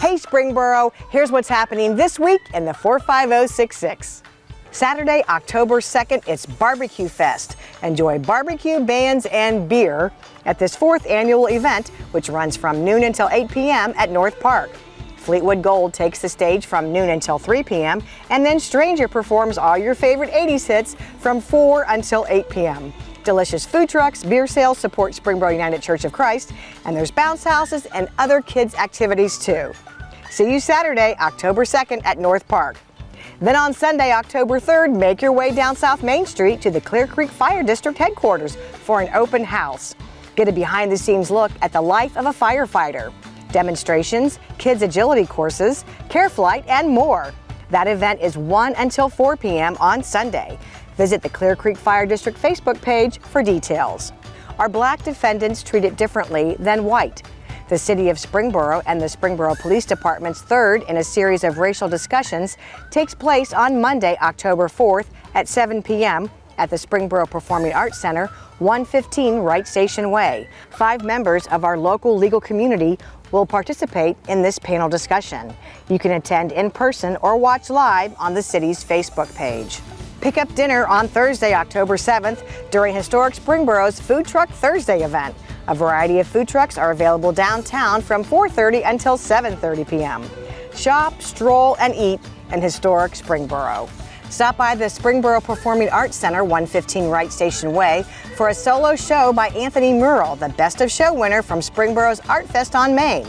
Hey Springboro, here's what's happening this week in the 45066. Saturday, October 2nd, it's BBQ Fest. Enjoy barbecue, bands, and beer at this 4th annual event, which runs from noon until 8 p.m. at North Park. Fleetwood Gold takes the stage from noon until 3 p.m., and then Stranger performs all your favorite 80s hits from 4 until 8 p.m. Delicious food trucks, beer sales support Springboro United Church of Christ, and there's bounce houses and other kids' activities too. See you Saturday, October 2nd at North Park. Then on Sunday, October 3rd, make your way down South Main Street to the Clear Creek Fire District headquarters for an open house. Get a behind-the-scenes look at the life of a firefighter, demonstrations, kids' agility courses, care flight, and more. That event is 1 until 4 p.m. on Sunday. Visit the Clear Creek Fire District Facebook page for details. Are black defendants treated differently than white? The City of Springboro and the Springboro Police Department's third in a series of racial discussions takes place on Monday, October 4th at 7 p.m. at the Springboro Performing Arts Center, 115 Wright Station Way. 5 members of our local legal community will participate in this panel discussion. You can attend in person or watch live on the city's Facebook page. Pick up dinner on Thursday, October 7th during Historic Springboro's Food Truck Thursday event. A variety of food trucks are available downtown from 4:30 until 7:30 p.m. Shop, stroll, and eat in Historic Springboro. Stop by the Springboro Performing Arts Center, 115 Wright Station Way, for a solo show by Anthony Murrell, the Best of Show winner from Springboro's Art Fest on Main.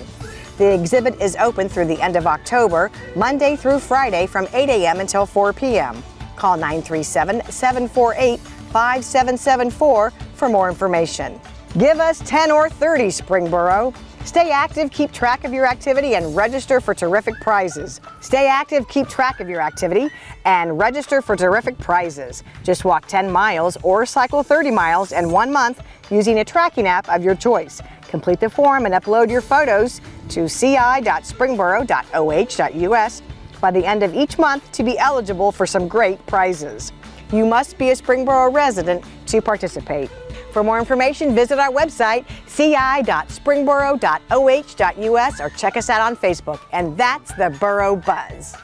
The exhibit is open through the end of October, Monday through Friday from 8 a.m. until 4 p.m. Call 937-748-5774 for more information. Give us 10 or 30, Springboro. Stay active, keep track of your activity, and register for terrific prizes. Stay active, keep track of your activity, and register for terrific prizes. Just walk 10 miles or cycle 30 miles in 1 month using a tracking app of your choice. Complete the form and upload your photos to ci.springboro.oh.us by the end of each month to be eligible for some great prizes. You must be a Springboro resident to participate. For more information, visit our website, ci.springboro.oh.us, or check us out on Facebook. And that's the Boro Buzz.